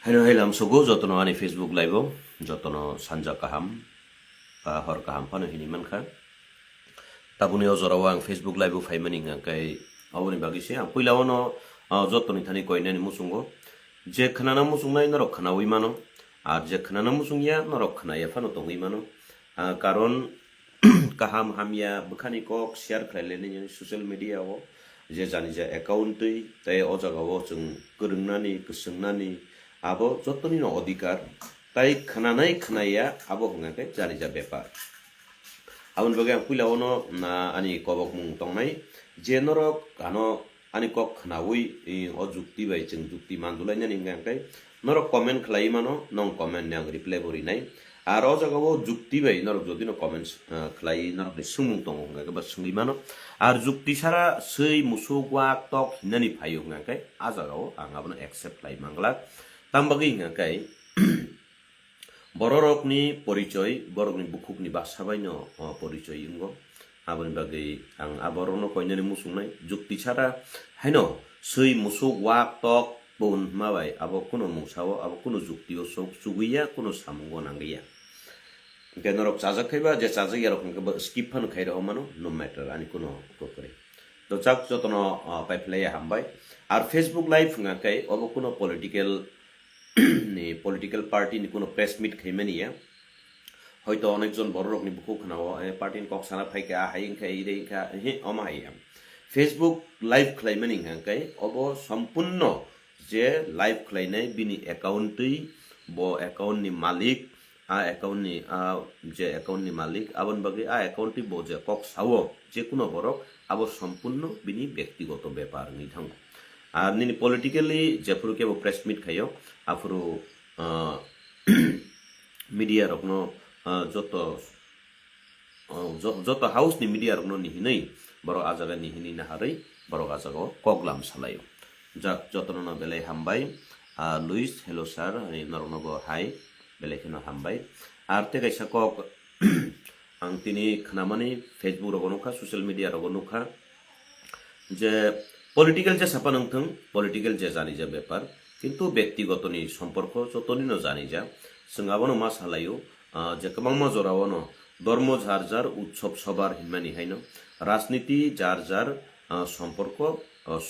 Haino hailam sogo jotono ani Facebook live jotono sanja kaham ba hor kaham pano hini mankha tabuni ojora ang Facebook live faimani ngakai awoni bagise ang puilawano jotoni thani koinani musungo je khanana musungnai norok khanawi mano ar je khanana musungya norok khanaya phano tongui mano karon kaham hamya bukhani kok share khlaileni social media o je jani je account tai ojagawo chung kurungnani kusungnani abo jotoni no odikar tai khananai khanaya abo hungake jani ja bepar abon bage ang puilawano na ani kobok mung tongnai je norok ano ani kok khanawi o jukti bai chung jukti mandulai nani ngangkai norok comment khlai mano nong comment nang reply bori nai আর ও জায়গাও যুক্তি by নরক যদি comments খাই নরক সুমুং দङ বা সুঙ্গি মানো আর যুক্তি সারা সৈ মুসু ওয়াক টক হিনানি ফাইও ngakai a জায়গাও आं आबनो एक्सेप्ट লাই मांगला तामबागै ngakai বড়রকনি পরিচয় বড়রকনি বুকুকনি বাসাবাইনো পরিচয় ইঙ্গো আবনি বাগै आं আবরনো কইনানি মুসুংনাই যুক্তি সারা হাইনো সৈ মুসু ওয়াক টক বন মাবাই আবো কোনো মুসাও আবো কোনো যুক্তিও সব সুগুইয়া কোনো সামুঙ্গ নাঙ্গিয়া Genorok cazak kaiba je cazak ya rokun ke skip panu khaira omano no matter ani kuno kokore to chak jotono pipeline ya hambai ar Facebook live ngakai obo kuno political ni political party ni kuno press meet khaimani ya hoyto onekjon boro rokni buku khanawo party ni kok sana phaike a haing khai rei kha he oma haiyam Facebook live khlaimani ngakai obo sampurno je live khlainai bini account bo account ni malik a account ni je account ni malik abon bagi a account ti boje kok sawo je kuno borok abo sampurno bini ব্যক্তিগত ব্যাপার ni thang আর ni politically je furuke bo press meet khayo afuru media rokno joto house ni media rokno ni hinai boro ajaga ni hini na harai boro ajaga koglam salayo jak jotono na belai hambai Luis hello sir ni naronogo hi belekino hambai arte kaisa kok ang tini khnamani Facebook rogonukha social media rogonukha je political je sapanang thang political je jani ja ব্যাপার কিন্তু ব্যক্তিগত ni সম্পর্ক যতনি no jani ja singabano ma salayo je kamangma jorawano ধর্ম ঝার ঝার উৎসব সবার হিমানি হাইনো রাজনীতি যার যার সম্পর্ক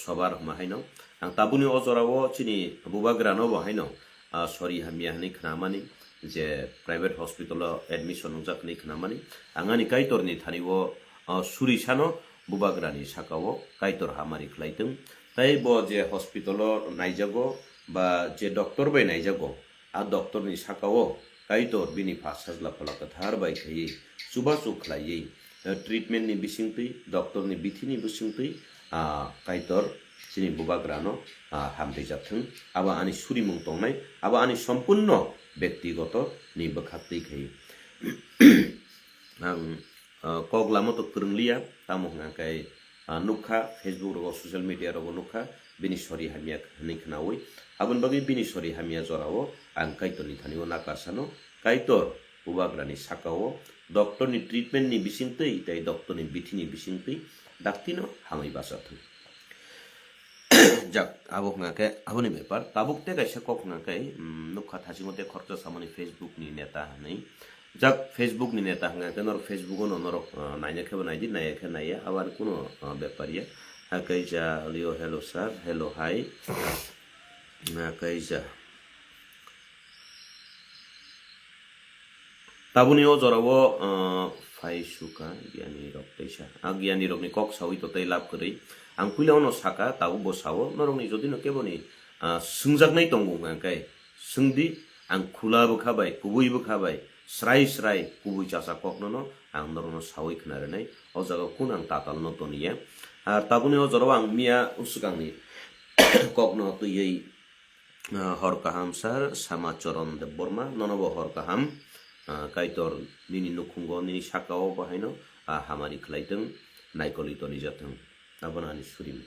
সবার মাহাইনো ang tabuni ojorawo chini bubagrano bahaino sorry hamia hani khnamani je private hospital admission jakni khnamani angani kaitorni thaniwo surisano bubagrani sakao kaitor hamari khlaitung tai bo je hospital naijago ba je doctor bai naijago a doctor ni sakao kaitor bini phasajla phalaka thar bai khai suba su khlai treatment ni bisingtui doctor ni bithini bisingtui kaitor chini bubagrano hamri jathung aba ani suri mung tongnai aba ani sampurno ব্যক্তিগত ni bakhaktei khai ang koglamo to kurunglia tamo ngakai nukha Facebook ro social media ro nukha bini sori hamia ni khnawi abun bagi bini sori hamia jorao ang kaito ni thaniwo nakasano kaitor bubagrani sakao doctor ni treatment ni bisingtei tai doctor ni bithini bisingtei daktino hamai basathung jak abok ngake aboni ব্যাপার tabuk te kaisa kok ngakai nukha thasimote khorcha samani Facebook ni neta hanai jak Facebook ni neta ngake nor Facebook no nor naina kheba naidi naya khe naya abar kuno ব্যাপারিয়া kaisa leo hello sir hello hi kaisa tabuni o jorawo phai suka giani rok teisa agiani rok ni kok sawi to tai lab kri ang puilawno saka tabu bosawo norongni jodi no keboni sungjaknai tongo ngakai sungdi ang khula bo khabai kubui bo khabai srai srai kubui chasa kokno no ang norono sawi khnare nai o jaga kun ang tatal no toniya ar tabuni o joro ang mia usukangni kokno to yei hor kaham sar samacharan de borma nonobo hor kaham kaitor nini nukhungo nini sakao bahaino hamari khlaitung naikoli toni jathung abonani surim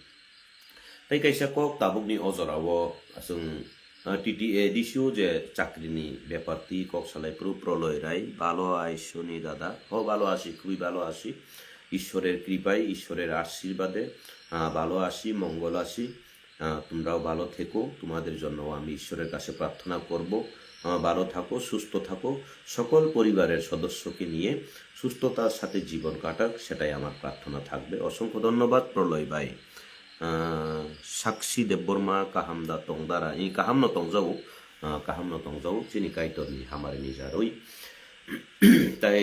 tai kaisa kok tabukni ojorawo asung TTA dishu je chakrini ব্যাপারটি kok salai pro proloi rai balo aishoni dada ho balo ashi খুবই ভালো আছি ঈশ্বরের কৃপায় ঈশ্বরের আশীর্বাদে ভালো আছি মঙ্গল আছি তোমরাও ভালো থেকো, তোমাদের জন্য আমি ঈশ্বরের কাছে প্রার্থনা করব। ভালো থাকো, সুস্থ থাকো, সকল পরিবারের সদস্যকে নিয়ে সুস্থতার সাথে জীবন কাটাক, সেটাই আমার প্রার্থনা থাকবে। অসংখ্য ধন্যবাদ প্রলয় ভাই। সাক্ষী দেববর্মা কাহামদা তংদারা ই কাহামনো তংজাও চিনি কাইতরনি হামারিনি জারই তাই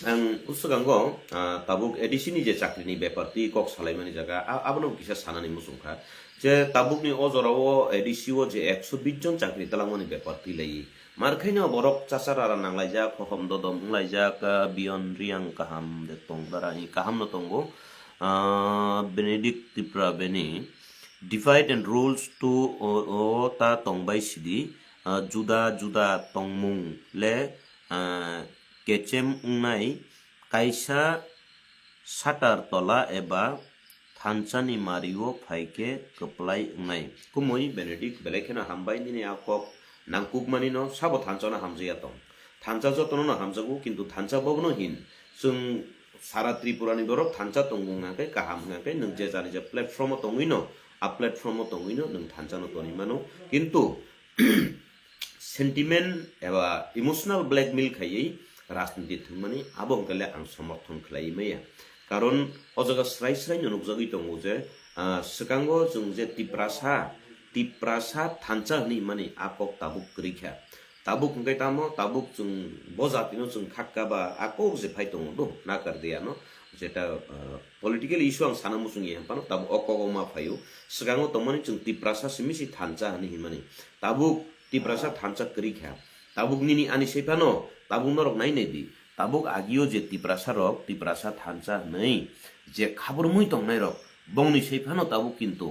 ang usugang ko tabuk edisini je chakrini bepar ti kok salaimani jaga abono kisa sanani musungkha je tabuk ni ojorao edisio je 120 জন চাকরি তালামনি ব্যাপার তিলাই মারখাইনো বরক চাচারা নাংলাইজা খহম দদম লাইজা বিয়ন Reang কাহাম de tongdara i kaham no tongo benedict tipra beni divide and rules to o ta tongbai sidi juda tongmung le কেচেম উংনাই কাইসা সাটার তলা এবা থানচানি Mario ফাইকে কপলাই উংনাই কুমই Benedict বেলেখেনা হামবাই নিনে আকক নাংকুক মানিনো সাবো থানচানা হামজিয়া তং থানচা যতনো হামজাগু কিন্তু থানচা বগনো হিন जों सारा त्रिपुरानि बरक थानचा तंगुङाखै काहामङाखै नों जे जानि जे प्लेटफर्म तंगिनो आ प्लेटफर्म तंगिनो नों थानचानो तनिमानो किन्तु सेन्टिमेन्ट एबा इमोशनल ब्लैकमेल खायै राजनीति थंमानि आबंगले आं समर्थन खालायैया कारण अजगा स्राय स्राय नुगजागै दङ जे सिगाङो जों जे तिप्रासा थानचा हनि माने आकक Tabuk गैखा tabuk ngay tamo tabuk jung bozatino jung khakkaba akok je phai tong do nakar deano jeta political issue ang sana musung ye pano tabu okogoma phayu sigango tomani jung tiprasa simisi thancha hani himani tabuk tiprasa thancha kri kha tabuk nini ani sepano tabuk norok nai nei di tabuk agio je tiprasa thancha nei je khabor mui tong nai rok bongni sepano tabuk kintu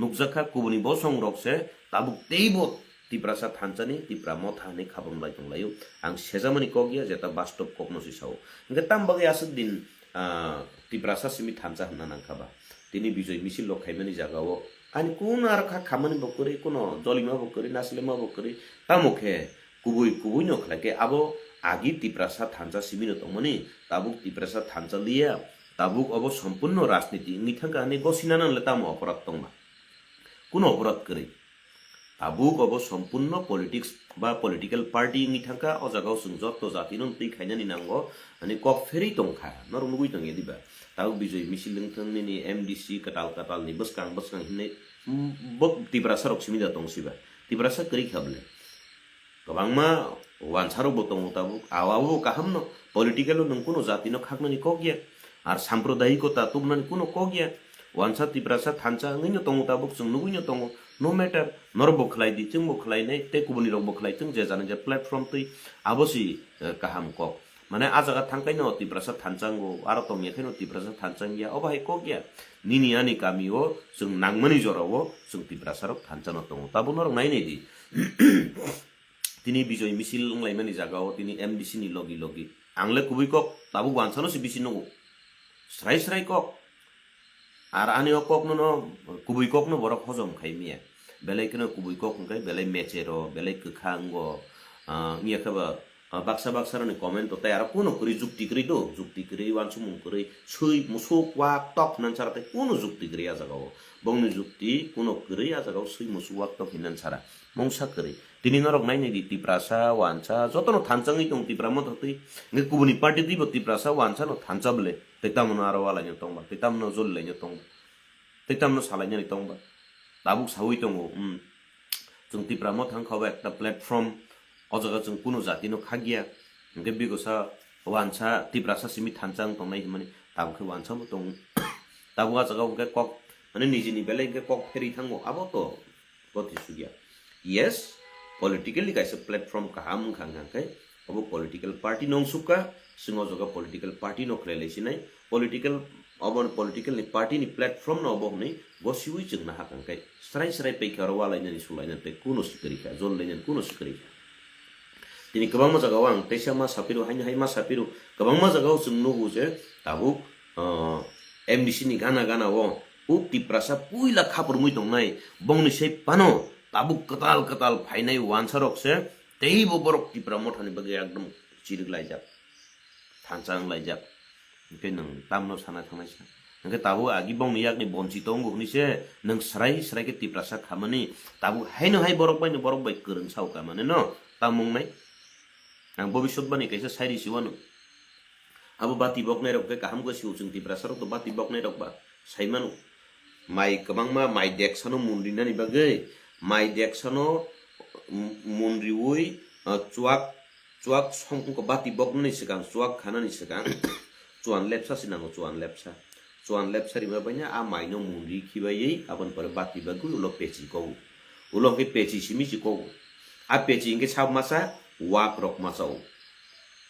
nukjaka kubuni bosong rok se tabuk teibo Tiprasa थानचानि तिप्रा मथानि खाबम लाइ दंलायो आं सेजामनि कगिया जेता बास्तब कगनसि साव इंगा तामबागे आसु दिन तिप्रासा सिमि थानचा हन्ना नांखाबा तिनि बिजय मिसिल लखाइमानि जागाव आनि कुन आर खामानि बकरि कुन जलिमा बकरि नासलेमा बकरि तामुखे कुबुइ नखलाके आबो आगि तिप्रासा थानचा सिमिनो तमनि ताबुक तिप्रासा थानचा लिया ताबुक अब सम्पूर्ण राजनीति निथांगा नि गसिना नले ताम अपराध तंमा कुन अपराध करि ताबुक अब सम्पूर्ण पॉलिटिक्स बा पॉलिटिकल पार्टी नि थांका अ जागाव जों जत जातिनो तै खायनानि नांगो अनि कक फेरि तंखा नरम नुगुइ तंगे दिबा ताउ बिजय मिसिल लंथंनि एमडीसी कटाल नि बसकां हिनै बक तिब्रासा रक्सिमिदा तंसिबा तिब्रासा करि खाबले गबांमा वानसारो बतंग ताबुक आवाबो काहामनो पॉलिटिकल नंकुनो जातिनो खाकनानि कगिया आर साम्प्रदायिकता तुमनानि कुनो कगिया वानसा तिब्रासा थानचा ngैनो तंग ताबुक जों नुगुइनो तंग no matter nor boklai di chung boklai nei te kubuni rok boklai chung je jana je platform tui abosi kaham kok mane ajaga thangkai no tiprasa thanjango aro tong yekhaino tiprasa thanjangya obai kokya nini ani kamio chung nangmani jorawo chung tiprasa rok thanjano tong tabu nor nai nei di tini bijoy misil nglai mani jagao tini mdc ni logi angle kubui kok tabu wansano si bisi no srai kok আর আনি cock no কুবুই cock no বরক হজম খাইমিয়া বেলাই কেন কুবুই cock খাই বেলাই মেচেরো বেলাই কখাঙ্গ নিয়া খাবা বাক্সা নি কমেন্ট তাই আর কোনো করি যুক্তি করি ওয়ানসুমুং করি সই মুসুক ওয়াক টক নান সারাতে কোনো যুক্তি করি আজাগাও বংনি যুক্তি কোনো করি আজাগাও সই মুসুক ওয়াক টক হিনান সারা মংসা করি তিনি নরক নাই নাই তিপ্রাসা ওয়ানসা যতনো থানচাঙ্গি দং তিপ্রামত হতই কুবুনি পার্টি দিব তিপ্রাসা ওয়ানসা নো থানচাবলে तैतामनो आरो वालायनो तंबा तैतामनो जल्लायनो तंबा तैतामनो सालायनो तंबा दाबुक सावै तंगो जों तिप्रामो थांखाबा एकटा प्लेटफर्म अजगा जों कुनो जातिनो खागिया इंगे बिगोसा वानसा तिप्रासा सिमि थानचां तंनाय माने ताबुखौ वानसामो तंग ताबुआ जगाव इंगे कक माने निजिनि बेले इंगे कक फेरि थांगो आबो तो गति सुगिया यस पॉलिटिकली गाइस प्लेटफर्म काहाम खांगाखै अब पॉलिटिकल पार्टी नंसुका सिंह जगा पॉलिटिकल पार्टी नखलायलायसिनाय पॉलिटिकल नि पार्टी नि प्लेटफॉर्म न अब हनै गसिबै जोंना हाकांखाय स्राय पैखार वालायनानै सुलायनानै कुनो सिकरिखा जल्लायनानै कुनो सिकरिखा दिनै गोबां जागाव आं तैसा मा सापिरु हाय मा सापिरु गोबां जागाव जों नुगु जे दाबु एमडीसी नि गाना व उ तिप्रासा पुइला खापर मुइ दंनाय बंनि सै पानो दाबु कताल फाइनाय वानसारकसे तैबो बरक तिप्रा मथानि बगे एकदम चिरगलायजा थानचां लायजा ओंखाय नों तामनो साना थांनायसा hingke tabu agi bong yak ni bonci tongo ni se nang serai ke tiprasa khamani tabu haino hai borok bai kereng sau ka mane no tamung nai ang bobishot bani kaisa sairi siwanu abo bati bok nai rok ke kaham ko siu chung tiprasa rok to bati bok nai rok ba saimanu mai kabangma mai deksano mundina ni bagai mai deksano mundri ui cuak songkung ko bati bok ni sekang cuak khana ni sekang cuan lepsa sinango cuan lepsa ri mabanya a mai no mundri khibai abon pare bati bagu ulo peci ko ulo ke peci simi si ko a peci ingke sab masa wak rok masau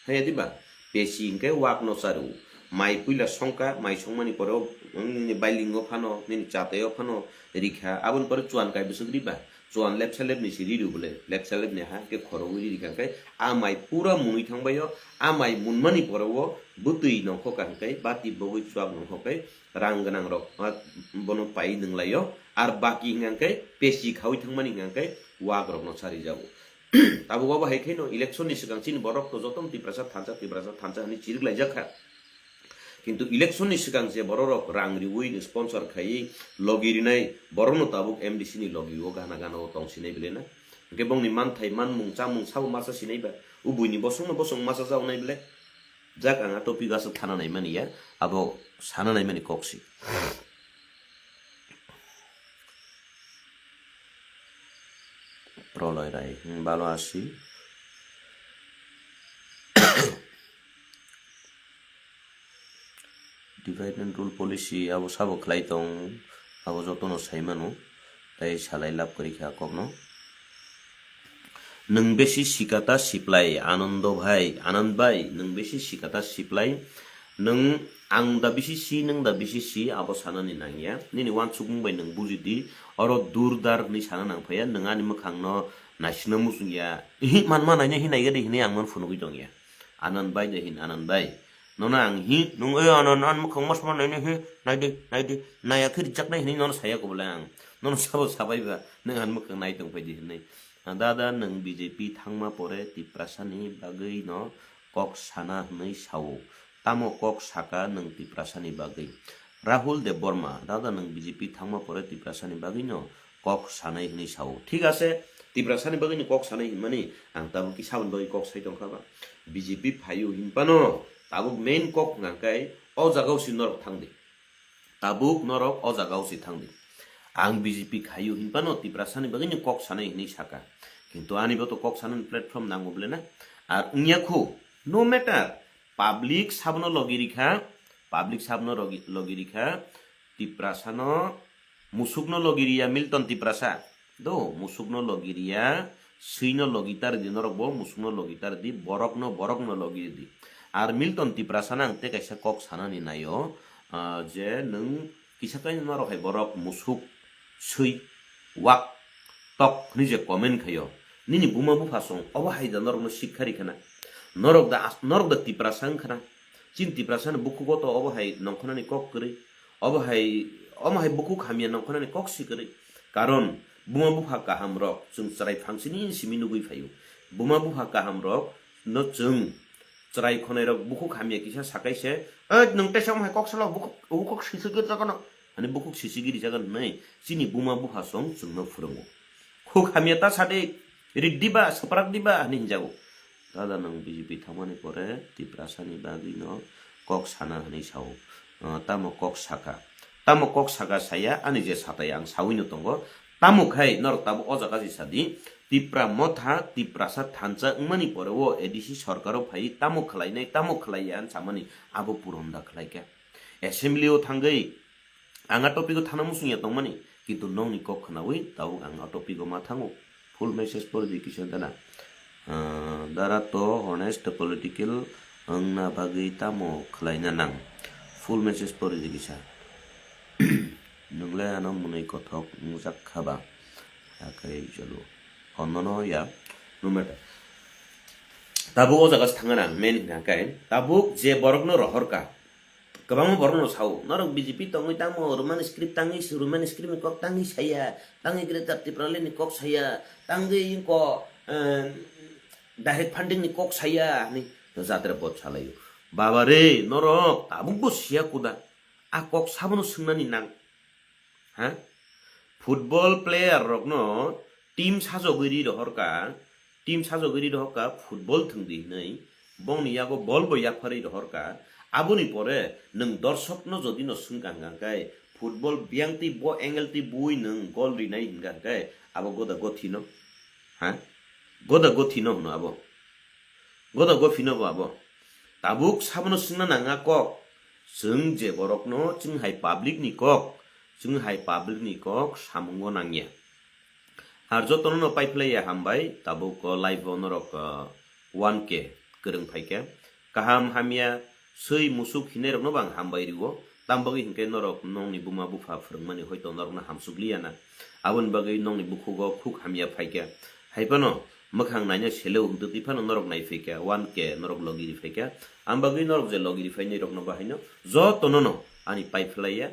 hai diba peci ingke wak no saru mai puila songka mai songmani poro ni bailingo phano ni chateo phano rikha abon pare cuan kai bisugri ba cuan lep selep ni siri ru bole lep selep ne ha ke khoro uri rikha kai a mai pura muni thangbayo a mai munmani poro butui nongko kan kai bati bogui chuak nongko kai rang ganang rok bono pai ninglayo ar baki ngang kai pesi khawi thangmani ngang kai wak rok no sari jabu tabu baba hai no election ni sigang chin borok to jotom ti prasad thancha ni chirik lai jakha কিন্তু election ni sigang je borok rang riui ni sponsor khai logiri nai borono tabuk MDC ni logi o gana tong sinai bele na ke bong ni man thai man mung chamung sau masa sinai ba ubui ni bosong masa jau nai bele jak anga topi gas thana nai mani ya abo sana nai mani koksi proloi rai balo asi divide and rule policy abo sabo khlai tong abo jotono saimano tai salai lab kori kha kokno nung besi sikata siplai anand bhai nung besi sikata siplai nung ang da bisi si nung da bisi si abo sanani nangya nini wan sukung bai nung bujidi oro durdar ni sana nang phaya nung ani makhang no nasina musungya hi man nanya hi naiga de hi ang man phunugui tongya anand bhai de hin anand bhai nona ang hi nung anan makhang mas man nai hi naidi naya khir jak nai hi non saya ko blang non sabo sabai ba nung an makhang nai tong phai di nei dada nung BJP thangma pore tiprasani bagai no kok sana nei sau tamo kok saka nung tiprasani bagai Rahul Deborma dada nung BJP thangma pore tiprasani bagai no kok sanai nei sau ঠিক আছে tiprasani bagai ni kok sanai mani ang tabu ki saun bagai kok sai tong khaba BJP phayu himpano tabuk main kok ngangkai o jagao si norok thangdi tabuk norok o jagao si thangdi ang BJP khayu himpano tiprasani bagai ni kok sanai nei saka কিন্তু আনিব তো cock সানন platform নাঙ্গো বলে না আর উনিয়াখু no matter public সাবনো লগিরিখা তিপ্রাসানো মুসুকনো লগিরিয়া Milton Tiprasa দো মুসুকনো লগিরিয়া সুইনো লগিতার দিনরব মুসুকনো লগিতার দি বরকনো লগিরি দি আর Milton তিপ্রাসানা আংতে কাইসা cock সানানি নাইও যে নং কিসাকাই নরহাই বরক মুসুক সুই walk tok nije comment khayo nini buma bu fasong oba haida norok no shikhari khana norok da tiprasang khana chin tiprasan buku goto oba hai nongkhona ni kok kri oba hai buku khamia nongkhona ni kok sikri karon buma bu pha kaham rok chung charai phangsini siminu gui phayo buma bu pha kaham rok no chung charai khonai rok buku khamia kisa sakaise nongte sam hai kok sala buku sisigi jagan ani buku sisigiri jagan nai chini buma bu fasong chung no furongo kok hamia ta sade riddiba saprak diba ani jago dada nang BJP thamani pore tiprasani bagi no kok sana hani sau tamo kok saka saya ani je satai ang sawino tongo tamo khai nor tabu ojaga ji sadi tipra motha tiprasa thancha ngmani pore o edisi sarkaro phai tamo khlaiyan samani abo puronda khlaika assembly o thangai anga topic o thanamusung ya tongmani কিন্তু নংনি কখনা ওই তাও আং topic মা থাঙ্গো ফুল message politician দানা দারা তো honest political আংনা বাগৈ তামো খলাইনা নাং ফুল মেসেজ পলিটিশিয়ান নংলে আনো মুनै কথক মুজাক খাবা আkai জলো অন্নন ইয়া নুমেটা তাবু ও জায়গা থাঙ্গানা মেন নাকাই তাবু যে বরকনো রহরকা kabang borno sau narok BJP tongoi tamo roman script kok tangi saya tangi greater tiprale ni kok saya tangi ko direct funding ni kok saya ni to jatra bot chalayo baba re norok tabuk bo sia kuda kok sabono sungnani nang ha football player rokno team sajogiri rohorka football thungdi nei bongni yago ball bo yakphari rohorka aboni pore nung dorshokno jodi no sungkangkai football biangti bo angle ti bui nung goal rinai hingangkai abo goda gothino ha goda gothino no abo goda gofino abo tabuk sabono sungna nanga kok जों जे बरकनो जोंहाय पाब्लिकनि कक सामुंगो Nangia are जतनो पाइफ्लाया हामबाय Tabuk live नरक 1k गोरों फाइके काहाम हामिया सै मुसुक हिने रकनो बां हामबाय रिगो तामबगै हिंके नरक नंनि बुमा बुफा फोरोंमानि हयतो नरकना हामसुग्लियाना आबन बगै नंनि बुखुगो खुक हामिया फाइके हाइपानो मखां नायनो सेलेव हुदो तिफानो नरक नाय फैके 1k नरक लगिरि फैके आमबागै नरक जे लगिरि फैनि रकनो बाहायनो जतनो आनि पाइफ्लाया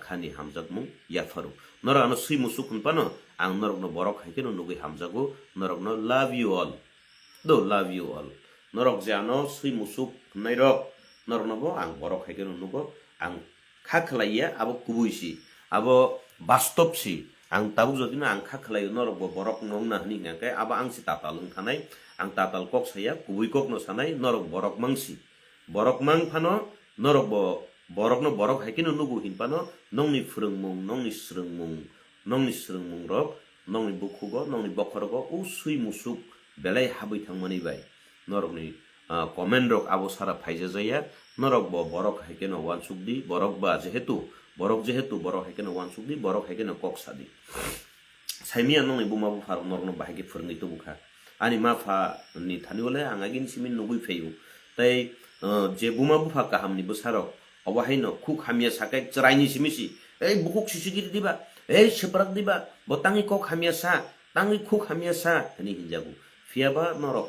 खानि हामजागमु याफारु नरकनो सै मुसुक खुनपानो आं नरकनो बरक हाइकेनो नुगै हामजागु नरकनो लाभ यु अल नरक जानो सै मुसुक नाय रक नरकनो आं बरक हाइकेनो नुगो आं खाखलाया आबो कुबुइसि आबो बास्तबसि आं ताबुक जदिनो आं खाखलायो नरक बरक नंना हनि गांखाय आबो आं सि तातालुं थानाय आं ताताल कक साया कुबुइ कक न सानाय नरक बरक मांसि बरक मां फानो नरक बरकनो बरक हाइकेनो नुगु हिनपानो नंनि फोरोंमुं नंनि स्रोंमुं रक नंनि बुखुगो नंनि बखरगो उ सुइ मुसुक बेलाय हाबै थांमानि बाय नरकनि कमेन्ट रक आबो सारा फाइजा जाया नरक बरक हाइकेनो वानसुकदि बरक बा जेहेतु बरक हाइकेनो वानसुकदि बरक हाइकेनो कक सादि साइमिया नंनि बुमा बुफार नरकनो बाहायके फोरोंनि तो बुखा आनि माफा नि थानिवले आं आगिन सिमिन नुगुइ फैयो तै जे बुमा बुफा काहामनि बसारक अबाहायनो खुक हामिया साकाय चराइनि सिमिसि ए बुकुक सिसिगिरि दिबा ए सेपराक दिबा बतांगि कक हामिया सा तांगि खुक हामिया सा हनि हिनजागु फियाबा नरक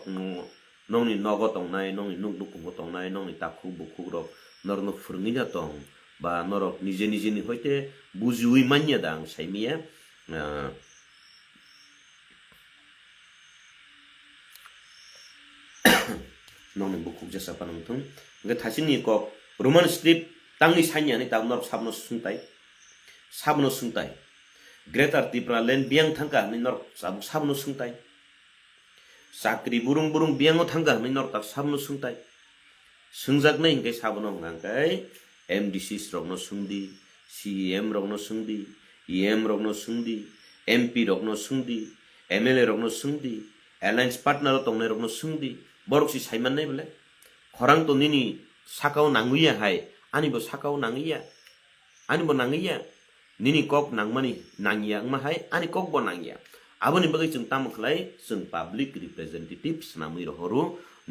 नंनि नगो तंनाय नंनि नुक दुकुंगो तंनाय नंनि ताखु बुकुक रक नरनो फोरोंनि जातं बा नरक निजे निजेनि हयते बुजिउइ मान्या दां साइमिया नंनि बुकुक जेसा पानंथं गे थासिनि कक रोमान स्लिप तांनि साइनियानि ताब नरक साबनो सुंताय ग्रेटर त्रिपुरा लैंड बियांग थांका हनि नरक साबनो सुंताय साक्रि बुरुं बियांगो थांका हनि नरक साबनो सुंताय सुंजागनै हिंके साबनो हंगांकाय MDCs रकनो सुंदी CEM रकनो सुंदी EM रकनो सुंदी MP रकनो सुंदी MLA रकनो सुंदी एलायंस पार्टनर तंगने रकनो सुंदी बरकसि साइमान नै बेले खरां तो निनि साकाव नांगुया हाय आनिबो साकाव नांगैया निनि कक नांमानि नांगिया हाय आनि कक बो नांगिया आबोनि बगै जों तामखलाय जों पब्लिक रिप्रेजेंटेटिव्स नामै रहरु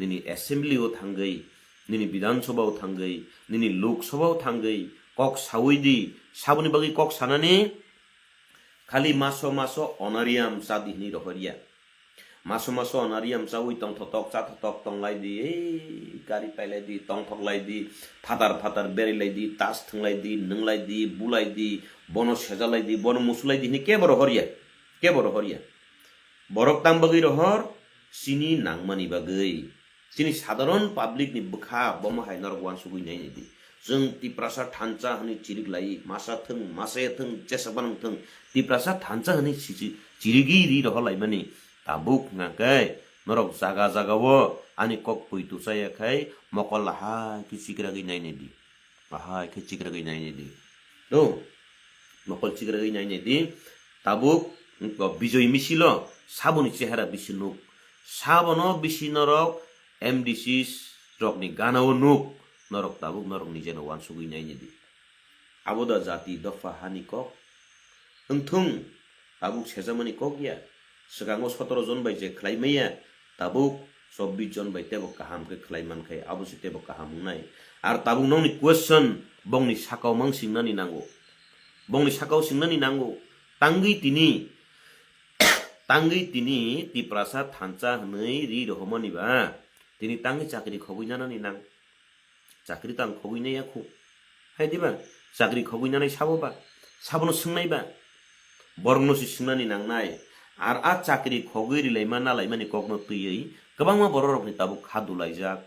निनि एसेम्बलियाव थांगै निनि विधानसभायाव थांगै निनि लोकसभायाव थांगै कक सावैदि साबोनि बगै कक सानानि खालि मासो अनारियाम सादिनि रहरिया मासो अनारियाम चाउइ तंग थतक चा थतक तंगलाय दि ए गारि पाइलाय दि तंग थकलाय दि फातार बेरिलाय दि तास थंलाय दि नंलाय दि बुलाय दि बनो सेजालाय दि बनो मुसुलाय दि के बर हरिया बरक ताम बगै रहर सिनि नांमानि बगै सिनि साधारण पब्लिक नि बखा बमहाय नरगवान सुगुइ नाय दि जों तिप्रासा थानचा हनि चिरिक लाई मासा थं जेसाबान थं तिप्रासा थानचा हनि चिरिगिरि रहलाय मानि ताबुक नाकै नरक जागावो आनि कक पुइतु चायाखाय मकल हाय कि चिक्रागै नायने दि तो मकल चिक्रागै नायने दि ताबुक बिजय मिसिल साबुनि चेहरा बिसि नुक साबनो बिसि नरक MDCs रकनि गानाव नुक नरक ताबुक नरक निजेनो वानसुगै नायने दि आबोदा जाति दफा हानि कक ओंथुं ताबुक सेजामानि कक गया सिगाङाव 17 जन बाय जे खलाइमैया ताबुक 24 जन बाय तेबो काहाम के खलाइमानखाय आबुसि तेबो काहाम नाय आर ताबुक नंनि क्वेश्चन बंनि साकाव मां सिंनानि नांगौ तांगै तिनि तिप्रासा थानचा हनै रि रहमानिबा तिनि तांगै चाकरि खगैनानानि नां चाकरि तां खगैनायाखौ हायदिबा चाकरि खगैनानै साबनो सोंनायबा बरंनोसि सिंनानि नांनाय आर आ चाकरि खगैरिलाय मा नालाय माने ककनो तैयै गोबां मा बर' रकनि ताबुक खादुलायजाक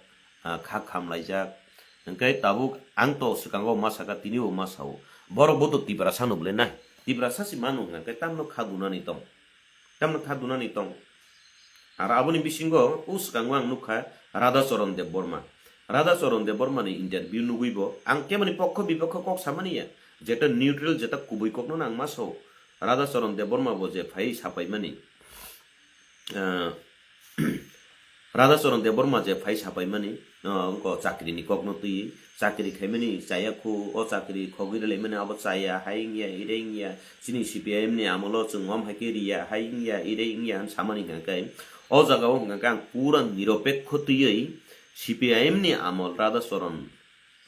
खा खामलायजाक Engkai tabuk angto sekango masaka tiniu masau. Borok boto tipra sanu bele nah. Tipra sasi manu engkai tamno khaduna ni tong. Tamno khaduna ni tong. Ar aboni bisingo sekango ang nukha Radhacharan Debbarma. Radhacharan Debbarma ni interview nuguibo ang kemani pokho bipokho kok samani ya. Jeta neutral jeta kubui kok no nang masau. Radhacharan Debbarma bo je phai sapai mani. Radhacharan Debbarma je phai sapai mani ko chakri ni kok no tui chakri khaimani chaya khu o chakri khogire le mani abo chaya haingya irengya sini CPIM ni amolo chungom hakeriya haingya irengya samani kai o jaga o ngang pura niropekho tui CPIM ni amol Radhacharan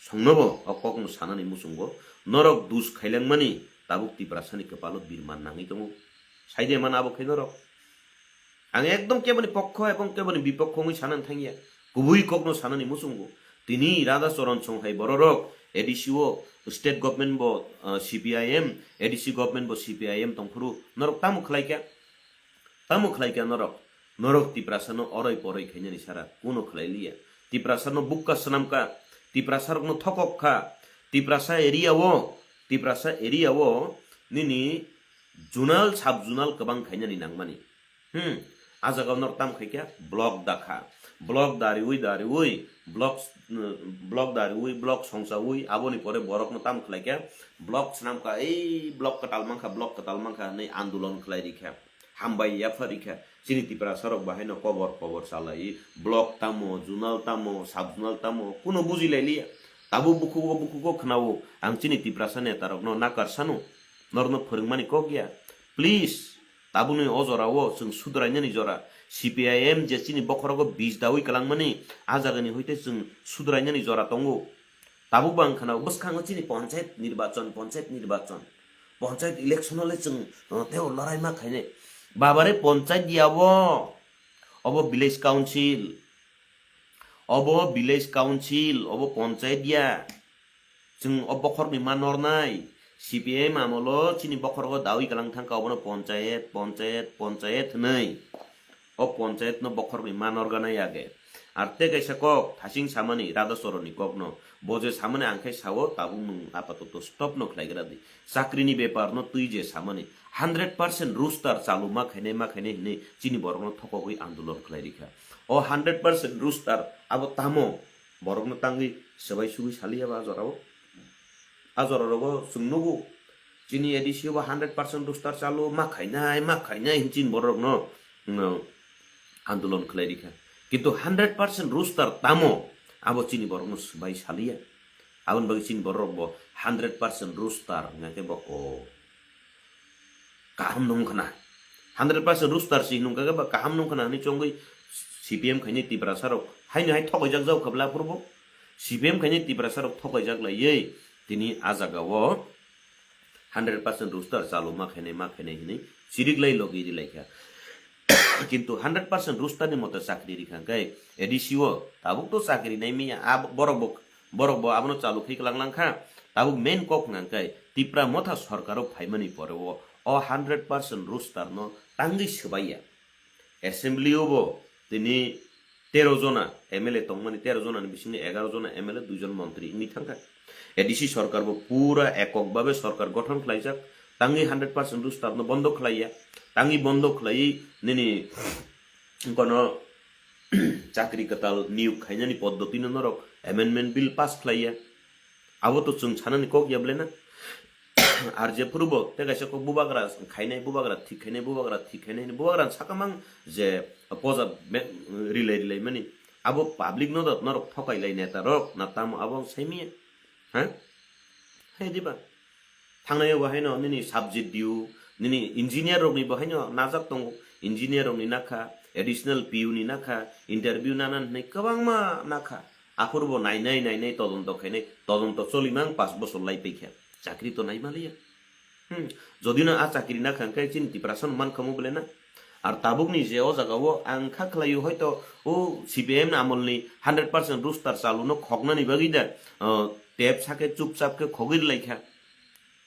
songnobo okok no sanani musungo norok dus khailang mani tabuk tiprasani kepalot birman nangi tongo saide man abo khainoro ang ekdom keboni pokho ebong keboni bipokho ngi sanan thangia kubui kokno sanani musungo tini Radhacharan songhai bororok ADCO state government bo CPIM ADC government bo CPIM tongfuru norok tamu khlaika norok tiprasano oroi poroi khainani sara kuno khlailia tiprasano bukka sanamka tiprasarno thokokha tiprasa area wo nini junal subjunal kabang khainani nangmani ajaga nor tam khaikya block dakha block dariui block songsaui aboni pore borok no tam khlaikya block snamka ei block katal mangkha nei andolon khlai rikha hambai ya farikha sini tiprasarok bahaino cover salai block tamo junal tamo subjunal tamo kuno buji lelia tabu buku ko khnawo ang chini tiprasane tarok no nakar sanu norno phorngmani kokya please tabuni ojorao जों सुद्रायनानै जरा CPIM जे चिनि बखरगो बीज दावै कलांगमानि आजागनि होइते जों सुद्रायनानै जरा तंगो ताबु बां खानाव बसखाङो चिनि पञ्चायत इलेक्सनले जों तेव लराइमा खाइने बाबारे पञ्चायत दियावो अब विलेज काउन्सिल अब पञ्चायत दिया जों अब बखरनि मानरनाय CPIM amolo chini bokorogo dawi kalang thang kaobono panchayat नै o panchayat no bokhorni manorgana yage arte kaisa kok thasing samani Radhacharan ni kokno boje samane angkai sawo tabung nung apatoto stop no khlaigra di chakrini bepar no tui je samani 100% rooster chalu ma khaine ni chini borogno thokogoi andolon khlairikha o 100% rooster abo tamo borogno tangi sebai sugui salia ba jorao azororogo sungnugu chini ADC ba 100% rooster chalu ma khainai hinchin borogno आंदोलन खलाइरिखा किंतु 100% rooster तामो आबो चिनी बरनो सबाई सालिया आबन बगे चिनी बरक बो 100% rooster नाके बो ओ काहम नंगखना 100% रूस्टर सि नंगा बा काहम नंगखना नि चंगै CPM खैनि तिब्रासारक हाइनो हाइ थगैजाक जाव खबला पुरबो CPM खैनि तिब्रासारक थगैजाक लायै तिनि आजागावो 100% रूस्टर चालुमा खैने मा खैने हिनि सिरिगलै लगिरि लाइखा किंतु 100% रूस्टर नि मते चाकरी रिखांकै ADCO ताबुक तो चाकरी नै मिया अब बरक आबनो चालु खैकलांलांखा ताबुक मेन कक नांकै तिप्रा मथा सरकारो फाइमानि परबो अ 100% रूस्टर न तांगै सबाइया एसेम्बली ओबो तिनि 13 जना MLA तंगमानि 13 जना नि बिसिनि 11 जना MLA 2 जन मन्त्री नि थांखा ADC सरकार बो पूरा एकक भाबे सरकार गठन खलाइजाक तांगै 100% रूस्टर न बन्द खलाइया तांगी बन्द खलाई नेनि कोनो चाकरी कताल नियुग खाइनानि पद्धति नरक अमेन्डमेन्ट बिल पास खलाइया आबो तो जों सानानि कक याबलेना आर जे पुरबो तेगासे को बुबाग्रा खाइनाय बुबाग्रा साकामां जे पोजा रिले माने आबो पब्लिक नरक थकाइलाय नेता रक नाताम आबो सैमिया ह हेदिबा थांनायाव बाहायनो नेनि सब्जेक्ट दिउ nini engineer rok ni bahaino najak tong engineer rok ni nakha additional PU ni nakha interview nanan nei kabang ma nakha apurbo nainai todonto khaine todonto cholimang 5 বছর লাই peikha chakri to nai malia jodina a chakri na khankai chin tiprasan man khamu bole na ar tabuk ni je o jagawo ang khaklayu hoito o CPM na amolni 100% rooster chalu no khogna ni bagida tap sake chupchap ke khogir laikha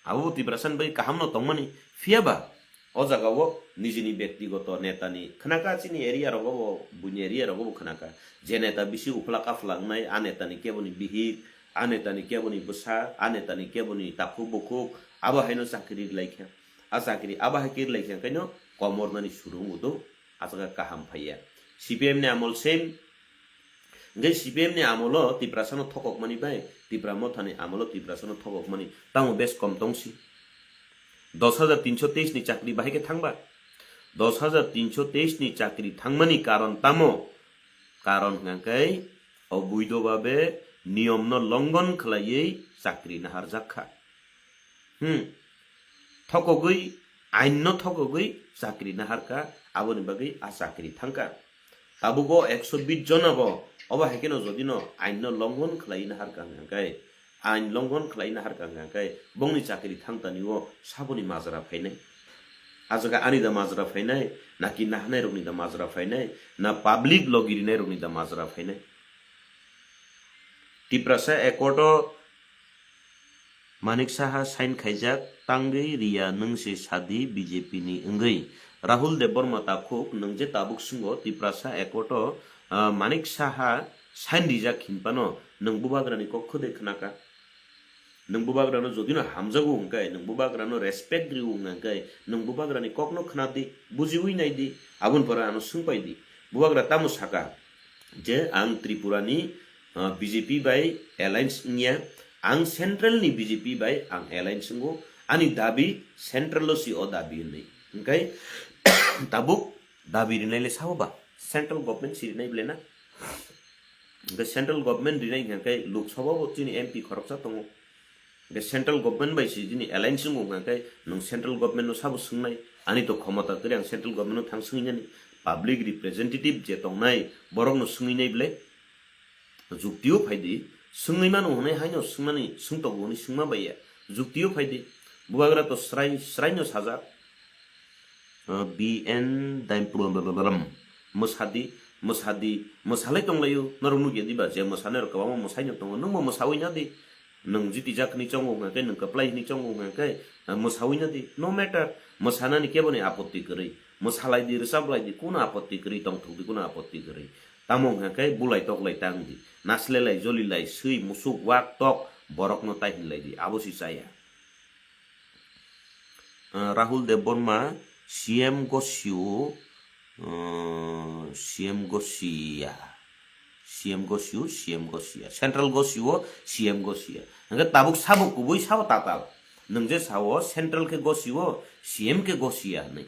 abu tiprasan bai kaham no tongmani fiaba o jagawo nijini ব্যক্তিগত नेतानि खनाका चिनि area रगो बुनि area रगो खनाका जे नेता बिसि उफला काफलांनाय आ नेतानि केबनि बिहि anetani keboni busa anetani keboni tapu bukuk abo haino sakri laikha a sakri aba hakir laikha kaino komornani surung udo asaga kaham phaya CPM ni amol same ngai CPM ni amolo tiprasano thokok mani bai tipramo thani amolo tiprasano thokok mani tamo bes kom tongsi 10,323 ni চাকরি বাহিকে থাকবা 10,323 ni চাকরি থাকমানি কারণ তামো কারণ হাঙ্কাই অবৈধভাবে নিয়ম ন লঙ্ঘন খালাইयै চাকরি নাহার জাখা থকগৈ আইন ন থকগৈ চাকরি নাহারকা আবনি বাগৈ আ চাকরি থাঙ্কা তাবুগো 120 জন আব অবা হেকেন যদি ন আইন ন লঙ্ঘন খালাই নাহারকা হাঙ্কাই আইন লঙ্ঘন খালাই নাহারকা হাঙ্কাই বংনি চাকরি থাংতানিও সাবনি মাজরা ফাইনাই আজকা আনিদা মাজরা ফাইনাই নাকি নাহনাই রগনিদা মাজরা ফাইনাই না পাবলিক লগিরিনাই রগনিদা মাজরা ফাইনাই টিপ্রাসা একটো মানিক সাহা সাইন খাইজাক তাঙ্গৈ রিয়া নংসে সাদি BJP ni engei Rahul Debbarma তাখুক নংজে তাবুক সুঙ্গো টিপ্রাসা একটো মানিক সাহা সাইন রিজাক হিনপানো নংবুবাগ্রানি কক্ষ দেখনাকা नंबुबाग्रानो जदिनो हामजागो हंकाय नंबुबाग्रानो रेस्पेक्ट रिउ हंकाय नंबुबाग्रानि कखनो खनादि बुजिउइ नायदि आबुन परा आनो सुंपायदि बुबाग्रा तामु साका जे आं त्रिपुरानि बीजेपी बाय एलायंस निया आं सेंट्रल नि बीजेपी बाय आं एलायंस गो आनि दाबि सेंट्रल लसि ओ दाबि नै हंकाय ताबुक दाबि रिनायले सावबा सेंट्रल गवर्नमेंट सिरिनाय ब्लेना द सेंट्रल गवर्नमेंट रिनाय हंकाय लोकसभा बच्चिनि एमपी खरकसा दङ the central government by si jini alliance ngong ngakai nong central government no sabu sungnai ani to khomata kre ang central government no thang sungni ni public representative je tongnai borok no sungni nei ble juktiyo phaidi sungni man honai haino sungmani sungto goni sungma baya juktiyo phaidi buagra to srai no saja bn daimplom musadi musalai tonglayo narunu gedi ba je musane ro kawa musaino tong nung mo musawi na di nung jiti jakni chongo ngakai nung kaplai ni chongo ngakai musawi na di no matter musana ni keboni apotti kari musalai di resablai di kuna apotti kari tong thuk di kuna apotti kari tamong ngakai bulai tok lai tang di nasle lai joli lai sui musuk wak tok borok no tai lai di abosi saya Rahul Deborma CM Gosia Central Gosio CM Gosia nga tabuk sabuk kubui sawo tatal nungje sawo Central ke Gosio CM ke Gosia nei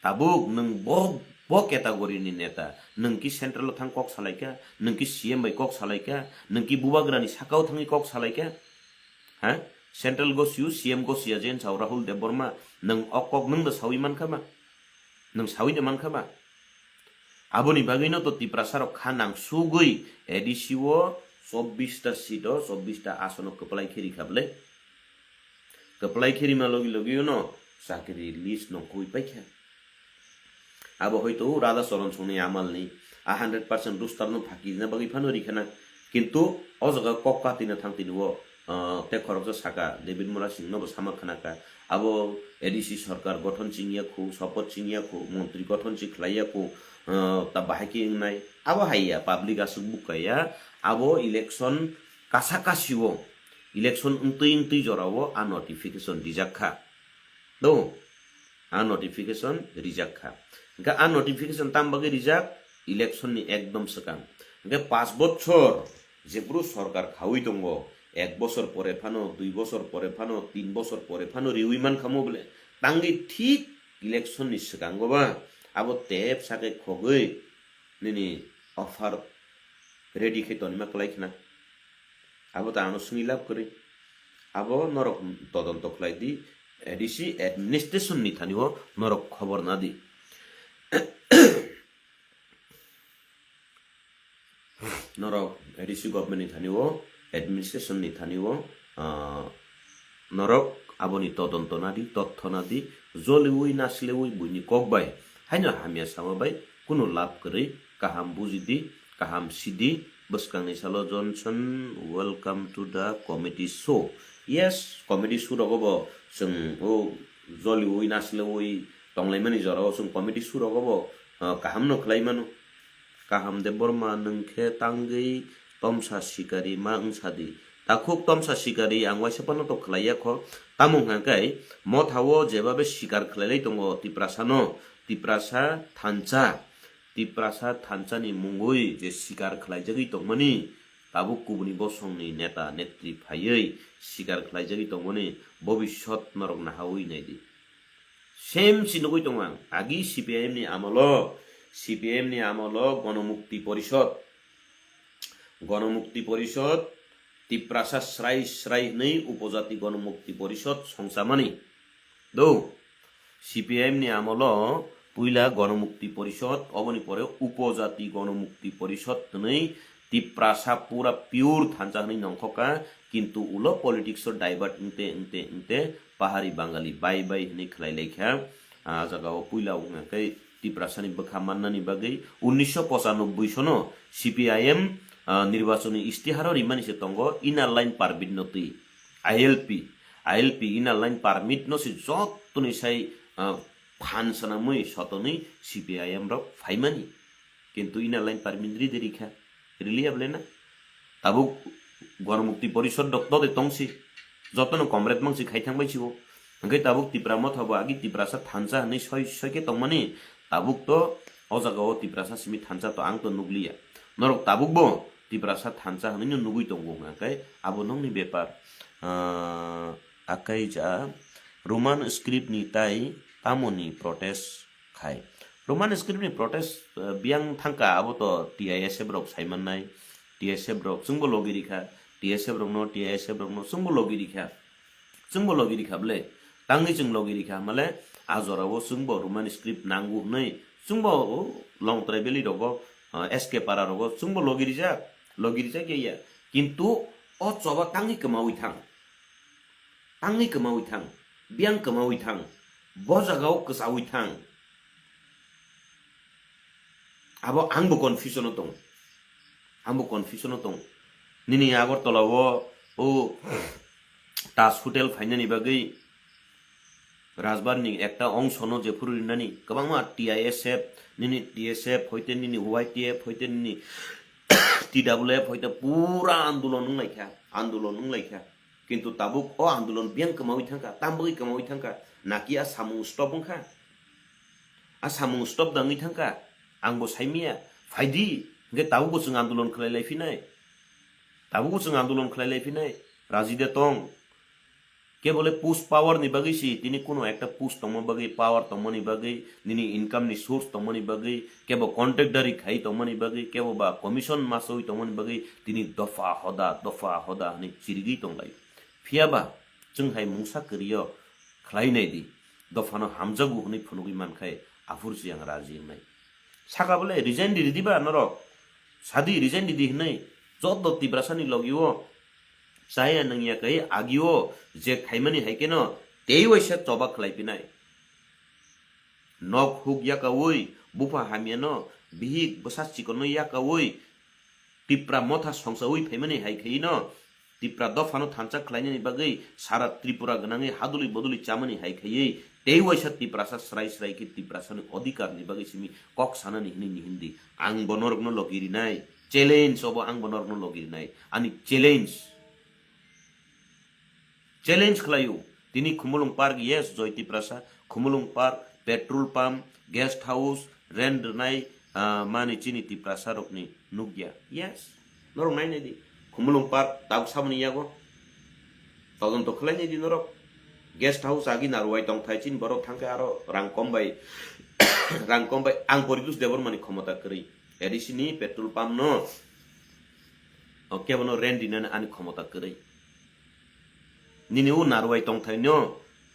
tabuk nung bo category ni neta nung ki Central thang kok salaika nung ki CM bai kok salaika nung ki bubagrani sakau thangi kok salaika ha Central Gosio CM Gosia jen saw Rahul Deborma nung okok nung da sawi man khama nung sawi de man khama aboni bagino to tiprasaro khanang sugui edisiwo 24 sito 24 asono keplai khiri khable keplai khiri ma logi no sakri list no koi paikha abo hoito Radha Charan Songni amal ni 100% rustar no phaki na bagi phanori khana kintu ojaga kokka tina thangtini wo te khorokja saka David Mora Singh no sama khanaka abo edisi sarkar গঠন চিংয়া খু শপথ চিংয়া খু মন্ত্রী গঠন চিখলাইয়া খু তা বাহাকি নাই abo haiya public asuk bukaya abo election kasakasiwo election ungtui jorawo a notification rijakha do a notification rijakha ga a notification tambage rijak election ni ekdom sakam ga 5 বছর যে পুরো সরকার খাওই দঙ্গো 1 বছর পরে ফানো 2 বছর পরে ফানো 3 বছর পরে ফানো রিউইমান খামো বলে তাঙ্গি ঠিক ইলেকশন নি সগাঙ্গবা আবো টেপ সাকে খগৈ নিনি অফার রেডি খেতনি মা কলাইখনা আবো তা আনো সুনি লাভ করে আবো নরক তদন্ত খলাই দি এডিসি অ্যাডমিনিস্ট্রেশন নি থানিও নরক খবর না দি নরক এডিসি গভর্নমেন্ট নি থানিও administration ni thaniwo norok aboni todonto nadi totho nadi joliwi naslewi buini kokbai haino hamia samabai kuno lab kri kaham bujidi kaham sidi buskangni salo Johnson welcome to the comedy show yes comedy show rogobo sung o joliwi naslewi tonglaimani joro sung comedy show rogobo kaham no khlaimanu kaham Deborma nungkhe tanggei Tomsa sikari maungsadi খুব তমসা শিকারি আংওয়াই সেপানো তো খালাইয়া খ তামুং হাঙ্কাই মথাও যেভাবে শিকার খালাইলাই দङ তিপ্রাসা থানচানি মুঙ্গুই যে শিকার খালাইজাগি দंमोननि তাবু কুবনি বসংনি নেতা নেত্রী ফাইयै শিকার খালাইজাগি দंमोननि ভবিষ্যৎ নরক নাহাউই নাইদি সেম সিনগুই দङ आं আগি সিপিআইএম ni আমল গণমুক্তি পরিষদ তিপ্রাসা স্রাই नै উপজাতি গণমুক্তি পরিষদ সংসামানি দৌ সিপিআইএম ni আমল পুইলা গণমুক্তি পরিষদ অবনি পরে উপজাতি গণমুক্তি পরিষদ नै তিপ্রাসা পুরা পিওর থানচানি নংখকা কিন্তু উলো পলিটিক্স ডাইভার্ট ইনতে পাহাড়ি বাঙালি বাই হनै खलाय लायखा জাগাও পুইলা উনাकै তিপ্রাসানি বখা মান্নানি বাগै 1995 সনো সিপিআইএম নির্বাচনী ইস্তিহারর ইমানিসে তঙ্গ ইনার লাইন পারমিট নতি আইএলপি ইনার লাইন পারমিট নসি যতনি সাই ফানসানামই সতনি সিপিআইএম রক ফাইমানি কিন্তু ইনার লাইন পারমিট রিখা রিলিয়াবলে না তাবু গণমুক্তি পরিষদ দে তংসি যতন কমরেড মাংসি খাইথাंबायसिबो ओंखाय ताबुक तिप्रा मथाबो आगि तिप्रासा थानसा हनै सयके तंमानि ताबुक तो अजागाव तिप्रासा सिमि थानसा तो आं तो नुगलिया नरक ताबुकबो तिप्रासा थानसा हनै नुगुइ दंगो ओंखाय आबो नंनि बेपार आकाय जा रोमान स्क्रिप्ट नि ताई तामोनि प्रोटेस्ट खाय रोमान स्क्रिप्ट नि प्रोटेस्ट बियां थांका आबो तो टीआईएसएफ रक साइमाननाय टीएसएफ रक जोंबो लगिरिखा टीएसएफ रक नो जोंबो लगिरिखा बले तांगै जों लगिरिखा माले आजरावो जोंबो रोमान स्क्रिप्ट नांगु नै जोंबो लं ट्राइबेली रगो एसके पारा रगो जोंबो लगिरिजा गैया किन्तु अ चबा तांगै कमावै थां बियां कमावै थां बजागाव कसावै थां आबो आंबो कन्फ्यूजन दं निनि आगरतलावो ओ ताज होटेल फाइनानि बागै राजबारनि एकटा अंशनो जे फुरिनानि गोबांमा टीआईएसएफ हयते निनि वाईटीएफ हयते निनि टीडब्ल्यूएफ हयते पूरा आंदोलन नंलायखा किन्तु ताबुक अ आंदोलन बियां कमावै थांका तामबगै कमावै थांका नाकि आ सामुं स्टप ओंखा आ सामुं स्टप दाङै थांका आंबो साइमिया फाइदि गे ताबुक जों आंदोलन खालायलायफिनाय राजिदे तंग केवल पुश पावर नि बगै सी तिनी कोनो एकटा पुश तम बगै पावर तमनि बगै निनी इनकम नि सोर्स तमनि बगै केबो कन्ट्राक्टरी खाइ तमनि बगै केबो बा कमिशन मासोइ तमनि बगै तिनी दफा हदा नि चिरगि तंलाय फियाबा जोंहाय मुंसा करियो खलायनाय दि दफानो हामजागु हनै फुनुगै मानखाय आफुरसि आं राजि नाय सागाबले रिजाइन दिदिबा नरक सादि रिजाइन दिदि हनै जद तिब्रासानि लगियो saya nangya kai agio je khaimani haikeno teiwaisa toba khlaipinai nok huk yakawoi bufa hamiano bihik bosas chikono yakawoi tipra motha songsawoi phaimani haikhaino tipra dofano thancha khlainani bagai sara tripura ganangai haduli boduli chamani haikhayei teiwaisa tiprasa srai ki tiprasani adhikar ni bagai simi kok sanani hini hindi ang bonorgno logirinai challenge obo ang bonorgno logirinai ani challenge खलायु तिनी Khumulwng park यस जय Tiprasa Khumulwng park petrol pump guest house rent नाय मानि चिनी Tiprasa रकनि नुगिया yes नरक नाय नेदि खुमुलुंग park दाग सामनि यागो तदन तो खलाय नेदि नरक गेस्ट हाउस आगि नारवाय दं थाइचिन बरो थांके आरो रां कमबाय आं परिदुस देवर मानि क्षमता करै एडिसिनि पेट्रोल पंप न केवनो रेंट दिनाने आनि क्षमता करै निनिउ नारवाय तंथाइनो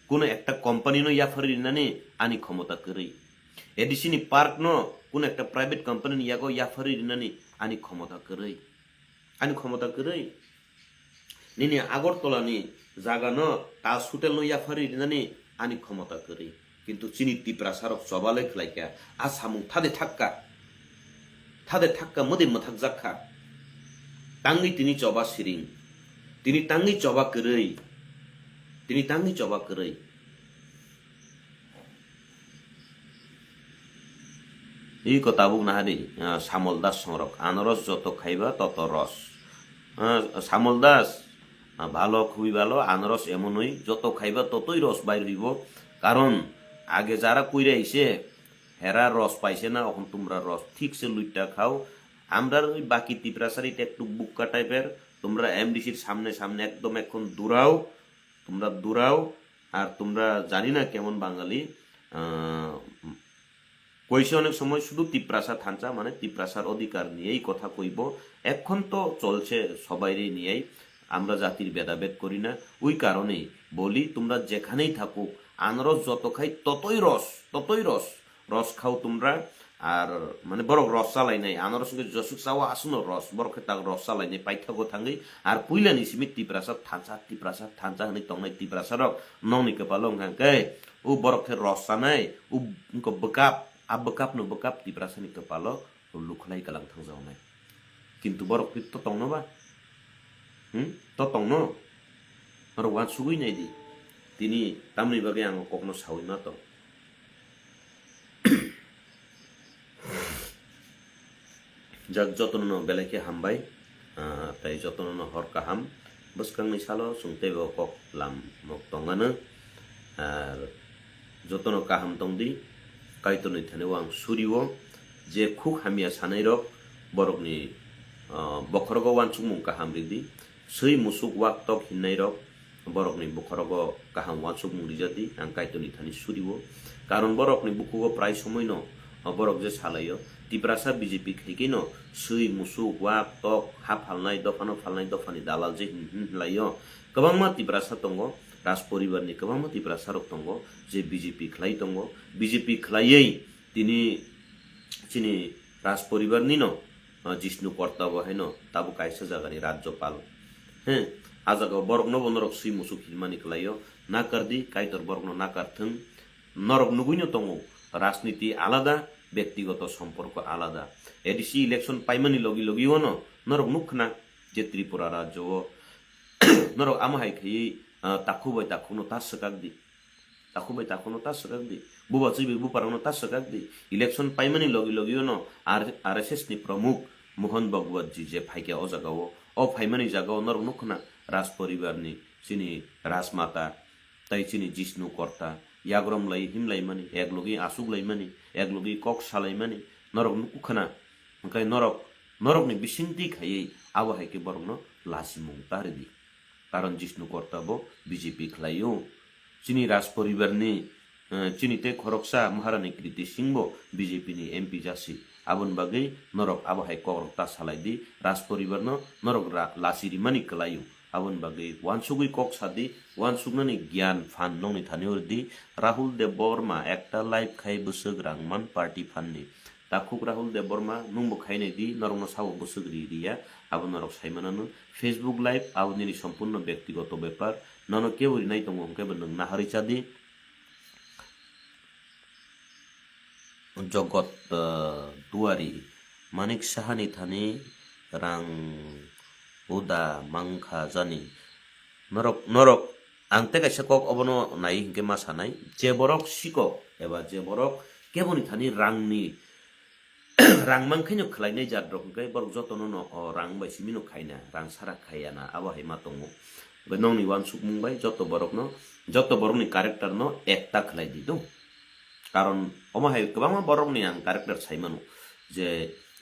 कुनो एकटा कोम्पानी नो याफारि नानि आनि क्षमता करै एडिसिनि पार्क नो कुनो एकटा प्राइवेट कंपनी नि यागो याफारि नानि आनि क्षमता करै निनि आगरतलानि जागा न ताज होटेल नो याफारि नानि आनि क्षमता करै किन्तु चिनि तिप्रासारक सबाले खलायका आसामु थादे थाक्का मदे मथाक जाखा तांगि तिनि चबा सिरिं तिनि तांगि चबा करै এই কথাবুক নাহারি শ্যামল দাস সংরক আনারস যত খাইবা তত রস শ্যামল দাস ভালো খুবই ভালো আনারস এমনই যত খাইবা ততই রস বাইর হইব কারণ আগে যারা কইরা আইছে হেরা রস পাইছে না এখন তোমরা রস ঠিকছে লুইটা খাও আমরা ওই বাকি তিপ্রাসারিটা একটু বুক্কা টাইপের তোমরা এমডিসির সামনে সামনে একদম এখন দূরাও তোমরা দূরাও আর তোমরা জানি না কেমন বাঙালি কইছে অনেক সময় শুধু তিপ্রাসা থানচা মানে তিপ্রাসার অধিকার নিয়েই কথা কইব এখন তো চলছে সবাইরই নিয়েই আমরা জাতির ভেদাভেদ করি না ওই কারণেই বলি তোমরা যেখানেই থাকুক আনারস যত খাই ততই রস রস খাও তোমরা আর মানে বড় রস চালাই নাই আনারস জসুক চাওয়া আসুন রস বড় খেতা রস চালাই নাই পাইথাগো থাঙ্গি আর পুইলা নিসিমি তিপ্রাসাদ থানচা হানি তংনাই তিপ্রাসারক নংনি কপালং হাঙ্কে ও বড় খে রস চানাই ও bekap bekap no bekap tiprasani kepala luklai kalang thangjawnai কিন্তু বড় তো তং না বা তো তং ন আর ওয়ান সুগুই নাই দি তিনি তামনি বাগে আং কখনো সাউই না তো যাক যতন বেলাকে হামবাই তাই যতন হর কাহাম বসকাংনি সালো সুংতে কক লাম মক তঙ্গানো আর যতন কাহাম তংদি কাইতনি থানে ওয়াং সুরিও যে খুক হামিয়া সানাই রক বরকনি বখরগ ওয়ান সুমুং কাহাম রিদি সই মুসুক ওয়াক তক হিন্নাই রক বরকনি বখরগ কাহাম ওয়ান সুমুং রিজাদি আং কাইতনি থানি সুরিও কারণ বরকনি বুকুগো প্রায় সময় ন বরক যে সালাইও তিপ্রাসা বিজেপি খাইকি ন সই মুসুক ওয়াক তক হা ফালনাই দফানি দালাল যে হিনলাইও गोबां तिप्रासा दङ राज परिबारनि गोबां तिप्रासा रक दङ जे बिजेपि खलाय दङ बिजेपि खलायै दिनै चिनि राज परिबारनि न जिष्णु कर्तव्य हैन ताबो कायसा जागानि राज्यपाल हे आजागाव बरकनो बनरक सुइ मुसुक हिलमानि खलायो ना करदि कायतर बरकनो ना करथों नरक नुगुइनो दङ राजनीति आलादा व्यक्तिगत सम्पर्क आलादा एडिसि इलेक्शन पाइमानि लगी लगियो न नरक नुखना जे त्रिपुरा राज्य नरक आमाहाय खाyi takubai takuno ta sakakdi buba chibi buparangno ta sakakdi election paimani logi no RSS ni pramukh Mohan Bhagwat ji je phaike o jagao o phaimani jagao nor nukhna raj paribar ni chini rajmata tai chini jishnu korta yagrom lai himlai mani eglogi asuk lai mani eglogi kok salai mani norok nukhna kai norok ni bisingti khayi abo haike borno lasimung taridi कारण जिष्णु कर्तव्य BJP खलायो चिनी राज परिवार ने चिनीते खरकसा महारानी कृति Singh BJP नि MP जासी आबन बागै नरक आबहाय करकता सालायदि राज परिवार न नरक लासिरि मानि खलायो आबन बागै वानसुगै कक सादि वानसुगनानि ज्ञान फान नंनि थानिवरदि राहुल देव बर्मा एकटा लाइभ खाय बोसोग्रांमान पार्टी फाननि ताकुक राहुल देव बर्मा नुंबो खायनाय दि नरकनो सावो बोसोग्रि रिया आबो नरक साइमानानो फेसबुक लाइव आबोनि सम्पूर्ण व्यक्तिगत ব্যাপার नन केवरि नाय दङ केबो नों नाहारिचादि जगत दुवारी मानिक साहानि थानि रां उदा मांखा जानि नरक आंते कायसा कक अबनो नाय हिंके मा सानाय जे बरक सिको एबा जे बरक केबोनि थानि रांनि रां मांखायनो खलायनाय जाद्रक ओंखाय बरक जतनो न रां बायसिमिनो खायना रां सारा खायाना आबाहाय मा दङ बे नंनि वान सुक मुंबाय जत बरकनि क्यारेक्टार न एकता खलाय दिदो कारण अमाहाय गोबां बरकनि आं क्यारेक्टार सायमानो जे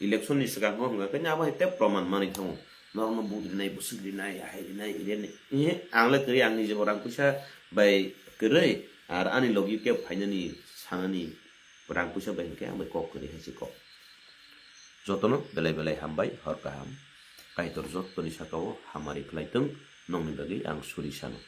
इलेक्शननि सिगां होंगाखैनो आबाहाय ते प्रमाण मानि दङ नरनो बुद्रिनाय बुसुग्रिनाय हायरिनाय इरेने आंलाय करै आंनि जे रां फैसा बाय करै आर आनि लगी के फाइनानि सानानि रां फैसा बाय के आं बाय कक करै हायसे कक जतनो बेलाय हामबाय हर गाहाम कायतर जतनि साकाव हामारि खलायथों नंनि बागै आं सुरि सानो।